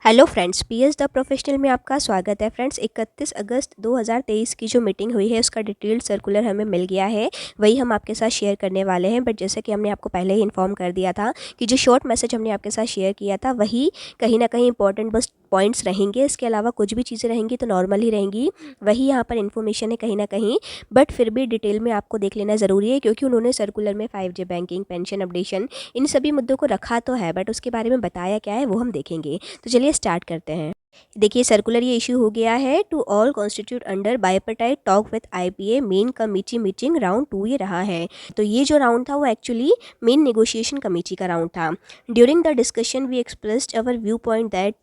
Hello friends, PS the professional में आपका स्वागत है। फ्रेंड्स, 31 अगस्त 2023 की जो मीटिंग हुई है उसका डिटेल्ड सर्कुलर हमें मिल गया है, वही हम आपके साथ शेयर करने वाले हैं। बट जैसे कि हमने आपको पहले ही इन्फॉर्म कर दिया था कि जो शॉर्ट मैसेज हमने आपके साथ शेयर किया था वही कहीं ना कहीं इंपॉर्टेंट बस पॉइंट्स रहेंगे। इसके अलावा कुछ भी चीज़ें रहेंगी तो नॉर्मल ही रहेंगी, वही यहाँ पर इन्फॉर्मेशन है कहीं ना कहीं। बट फिर भी डिटेल में आपको देख लेना ज़रूरी है, क्योंकि उन्होंने सर्कुलर में 5G बैंकिंग, पेंशन अपडेशन, इन सभी मुद्दों को रखा तो है, बट उसके बारे में बताया क्या है वो हम देखेंगे। तो चलिए स्टार्ट करते हैं। देखिए, सर्कुलर ये इशू हो गया है to all constitute under bipartite talk with IPA main committee meeting round 2 ये रहा है। तो ये जो राउंड था वो एक्चुअली मेन नेगोशिएशन कमेटी का राउंड था। During the discussion we expressed our view point that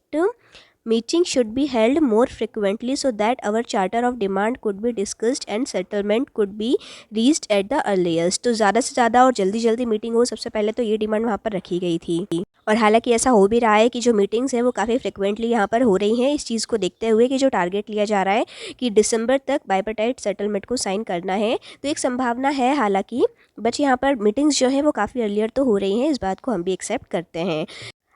meeting should be held more frequently so that our charter of demand could be discussed and settlement could be reached at the earliest। तो ज़्यादा से ज़्यादा और जल्दी जल्दी meeting हो, सबसे पहले तो ये डिमांड वहाँ पर रखी गई थी। और हालांकि ऐसा हो भी रहा है कि जो मीटिंग्स हैं वो काफ़ी फ्रिक्वेंटली यहाँ पर हो रही हैं, इस चीज़ को देखते हुए कि जो टारगेट लिया जा रहा है कि दिसंबर तक बाइपर्टाइट सेटलमेंट को साइन करना है। तो एक संभावना है हालांकि, बट यहाँ पर मीटिंग्स जो है वो काफ़ी अर्लियर तो हो रही हैं, इस बात को हम भी एक्सेप्ट करते हैं।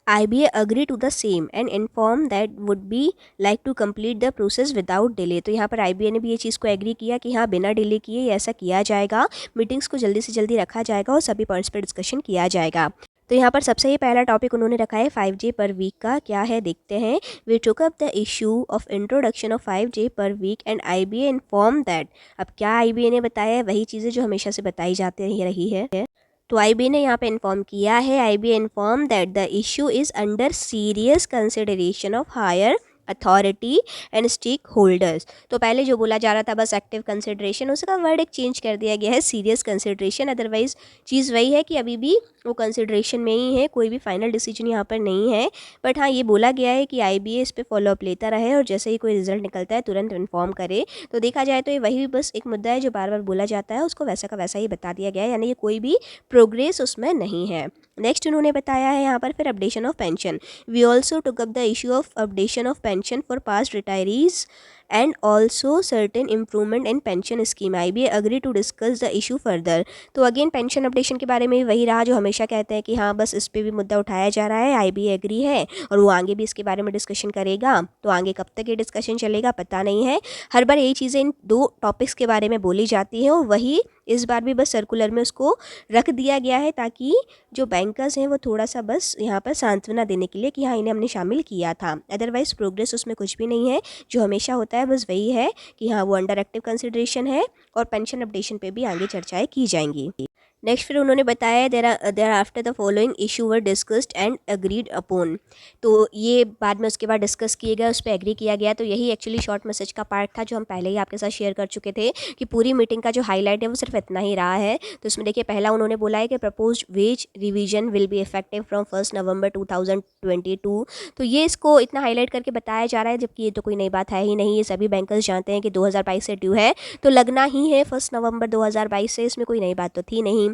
IBA agree to the same and inform that would be like to complete the process without delay। तो यहाँ पर IBA ने भी ये चीज़ को एग्री किया कि हाँ, बिना डिले किए ऐसा किया जाएगा, मीटिंग्स को जल्दी से जल्दी रखा जाएगा और सभी पॉइंट्स पर डिस्कशन किया जाएगा। तो यहाँ पर सबसे ही पहला टॉपिक उन्होंने रखा है 5G पर वीक का। क्या है देखते हैं। We took up the issue of introduction of 5G per week and IBA inform that. अब क्या IBA ने बताया है, वही चीज़ें जो हमेशा से बताई जाती रही है। तो IBA ने यहाँ पे इन्फॉर्म किया है, IBA inform that the issue is under serious consideration of higher authority and stake holders. तो पहले जो बोला जा रहा था बस एक्टिव कंसिडरेशन, उसका वर्ड एक चेंज कर दिया गया है सीरियस कंसिडरेशन। अदरवाइज चीज़ वही है कि अभी भी वो कंसिडरेशन में ही है, कोई भी फाइनल डिसीजन यहाँ पर नहीं है। बट हाँ, ये बोला गया है कि IBA इस पर फॉलोअप लेता रहे और जैसे ही कोई रिजल्ट निकलता है तुरंत इन्फॉर्म करे। तो देखा जाए तो ये वही बस एक मुद्दा है जो बार बार बोला जाता है, उसको वैसा का वैसा ही बता दिया गया है, यानी ये कोई भी प्रोग्रेस उसमें नहीं है। नेक्स्ट उन्होंने बताया है यहाँ पर फिर updation of pension. We also took up the issue of updation of pension for past retirees and also certain improvement in pension scheme. IBA agree to discuss the issue further. तो again pension updation के बारे में वही रहा जो हमेशा कहते हैं कि हाँ बस इस पर भी मुद्दा उठाया जा रहा है, IBA एग्री है और वो आगे भी इसके बारे में डिस्कशन करेगा। तो आगे कब तक ये डिस्कशन चलेगा पता नहीं है। हर बार यही चीज़ें इन दो टॉपिक्स के बारे में बोली जाती हैं और वही इस बार भी बस सर्कुलर में उसको रख दिया गया है, ताकि जो बैंकर्स हैं वो थोड़ा सा बस यहाँ पर सांत्वना देने के लिए कि हाँ इन्हें हमने शामिल किया था। अदरवाइज प्रोग्रेस उसमें कुछ भी नहीं है, जो हमेशा होता है बस वही है कि हाँ वो अंडर एक्टिव कंसिडरेशन है और पेंशन अपडेशन पे भी आगे चर्चाएं की जाएंगी। नेक्स्ट फिर उन्होंने बताया there after the following issue were discussed and agreed upon. तो ये बाद में उसके बाद डिस्कस किए गए, उस पर एग्री किया गया। तो यही एक्चुअली शॉर्ट मैसेज का पार्ट था जो हम पहले ही आपके साथ शेयर कर चुके थे कि पूरी मीटिंग का जो हाईलाइट है वो सिर्फ इतना ही रहा है। तो इसमें देखिए, पहला उन्होंने बोला है कि propose veg revision will be effective from 1 नवंबर 2022। तो ये इसको इतना हाईलाइट करके बताया जा रहा है, जबकि ये तो कोई नई बात है ही नहीं। ये सभी बैंकर्स जानते हैं कि 2022 से ड्यू है, तो लगना ही है 1 नवंबर 2022 से, इसमें कोई नई बात तो थी नहीं।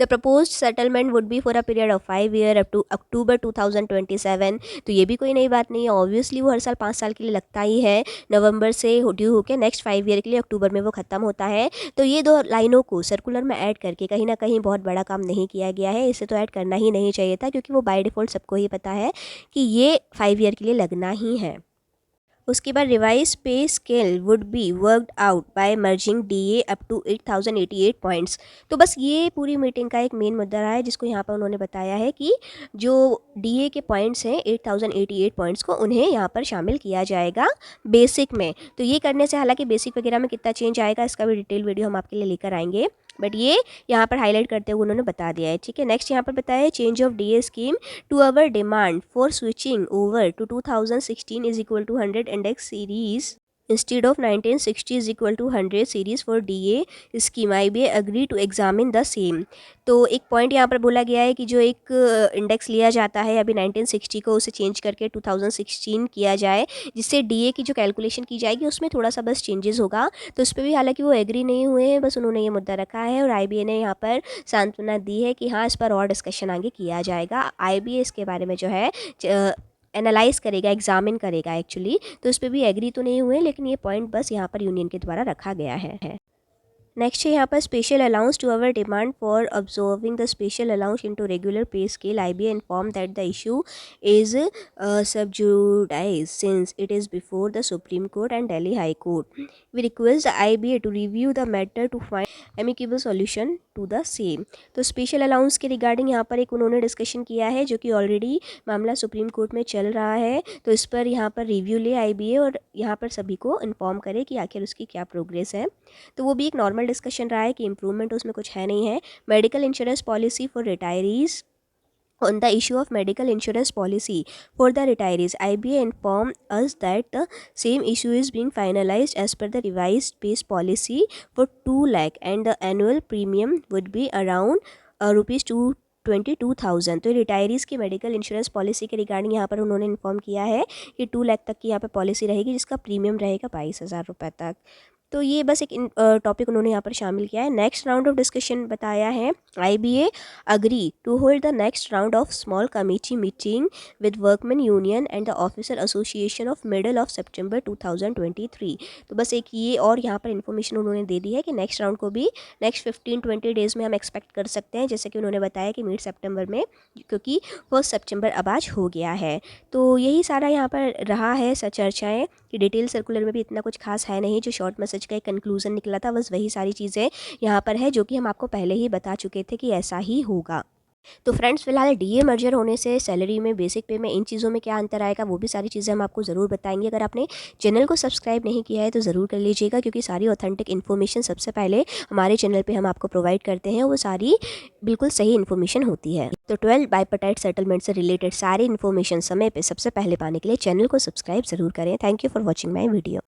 The proposed settlement would be for a period of 5 year up to October 2027। तो ये भी कोई नई बात नहीं है, ऑब्वियसली वो हर साल 5 साल के लिए लगता ही है। नवंबर से ड्यू होकर नेक्स्ट 5 ईयर के लिए अक्टूबर में वो ख़त्म होता है। तो ये दो लाइनों को सर्कुलर में ऐड करके कहीं ना कहीं बहुत बड़ा काम नहीं किया गया है, इसे तो ऐड करना ही नहीं चाहिए था, क्योंकि वो बाय डिफ़ॉल्ट सबको ही पता है कि ये 5 ईयर के लिए लगना ही है। उसके बाद revise pay scale would be worked out by merging DA up to 8088 points. तो बस ये पूरी मीटिंग का एक मेन मुद्दा रहा है, जिसको यहाँ पर उन्होंने बताया है कि जो DA के पॉइंट्स हैं 8088 पॉइंट्स को उन्हें यहाँ पर शामिल किया जाएगा बेसिक में। तो ये करने से हालांकि बेसिक वगैरह में कितना चेंज आएगा इसका भी डिटेल वीडियो हम आपके लिए लेकर आएंगे, बट ये यहाँ पर हाईलाइट करते हुए उन्होंने बता दिया है। ठीक है, नेक्स्ट यहाँ पर बताया है change of DA scheme to our demand for switching over to 2016 is equal to 100 index series instead of 1960 is equal to 100 series for DA scheme। IBA agree to examine the same। तो एक point यहाँ पर बोला गया है कि जो एक इंडेक्स लिया जाता है अभी 1960 को, उसे चेंज करके 2016 किया जाए, जिससे DA की जो कैलकुलेशन की जाएगी उसमें थोड़ा सा बस चेंजेस होगा। तो उस पर भी हालांकि वो एग्री नहीं हुए हैं, बस उन्होंने ये मुद्दा रखा है और IBA ने यहाँ पर सांत्वना दी है कि हाँ इस पर और डिस्कशन आगे किया जाएगा। IBA इसके बारे में जो है एनालाइज करेगा, एग्जामिन करेगा एक्चुअली। तो उस पर भी एग्री तो नहीं हुए, लेकिन ये पॉइंट बस यहाँ पर यूनियन के द्वारा रखा गया है। नेक्स्ट है यहाँ पर special allowance to our demand for observing the special allowance into regular pay scale IBA inform that the issue is subjudice since it is before the Supreme Court and Delhi High Court. We request the IBA to review the matter to find amicable solution to the same. तो special allowance के regarding यहाँ पर एक उन्होंने discussion किया है जो कि ऑलरेडी मामला सुप्रीम कोर्ट में चल रहा है, तो इस पर यहाँ पर रिव्यू ले IBA और यहाँ पर सभी को इन्फॉर्म करे कि आखिर उसकी क्या प्रोग्रेस है। तो वो भी एक नॉर्मल डिस्कशन रहा है कि इम्प्रूवमेंट उसमें कुछ है नहीं है। Medical insurance policy for retirees On the issue of medical insurance policy for the retirees, IBA informed us that the same issue is being finalized as per the revised base policy for 2 lakh and the annual premium would be around rupees 22,000। तो रिटायरीज़ की medical insurance policy के regarding यहाँ पर उन्होंने inform किया है कि 2 लाख तक की यहाँ पर पॉलिसी रहेगी जिसका प्रीमियम रहेगा 22,000 रुपये तक। तो ये बस एक टॉपिक उन्होंने यहाँ पर शामिल किया है। नेक्स्ट राउंड ऑफ डिस्कशन बताया है IBA agree to hold the next round of small committee meeting with workman union and the officer association of middle of September 2023। तो बस एक ये और यहाँ पर इन्फॉर्मेशन उन्होंने दे दी है कि नेक्स्ट राउंड को भी नेक्स्ट 15-20 डेज़ में हम एक्सपेक्ट कर सकते हैं, जैसे कि उन्होंने बताया कि मिड सितंबर में, क्योंकि 1 सितंबर अब आज हो गया है। तो यही सारा यहाँ पर रहा है चर्चाएँ कि डिटेल सर्कुलर में भी इतना कुछ खास है नहीं, जो शॉर्ट मैसेज का एक कंक्लूजन निकला था बस वही सारी चीज़ें यहाँ पर है जो कि हम आपको पहले ही बता चुके थे कि ऐसा ही होगा। तो फ्रेंड्स फिलहाल DA मर्जर होने से सैलरी में, बेसिक पे में, इन चीज़ों में क्या अंतर आएगा वो भी सारी चीज़ें हम आपको ज़रूर बताएंगे। अगर आपने चैनल को सब्सक्राइब नहीं किया है तो ज़रूर कर लीजिएगा, क्योंकि सारी ऑथेंटिक इन्फॉर्मेशन सबसे पहले हमारे चैनल पे हम आपको प्रोवाइड करते हैं, वो सारी बिल्कुल सही इन्फॉर्मेशन होती है। तो 12 बाइपार्टाइट सेटलमेंट से रिलेटेड सारी इन्फॉर्मेशन समय पर सबसे पहले पाने के लिए चैनल को सब्सक्राइब ज़रूर करें। Thank you for watching my video.